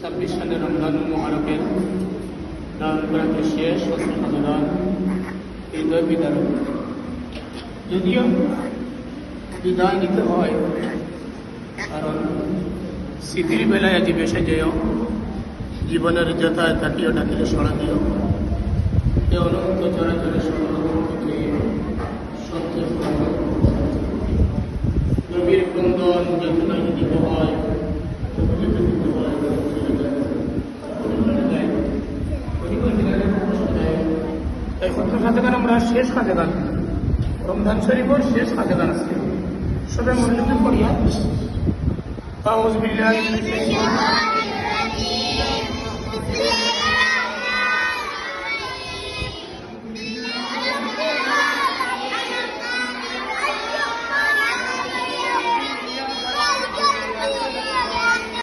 26 সালের রমজান মুবারকের দান প্রান্তের শেষ দান হৃদয় বিদারক। যদিও বিদায় নিতে হয়, কারণ স্মৃতির বেলায় আজি বেসে যেও, জীবনের যথায় থাকিও ডাকিলে সরা দিও, এ অনন্ত চরাচরে সর্বকে সত্য নবীর ক্রন্দন যতটাই দিব হয়, তাই সত্য খাতেগান আমরা শেষ খাতেগান রমজান শরীফের শেষ খাতেগান আছে, সবাই মনোযোগ করিয়া।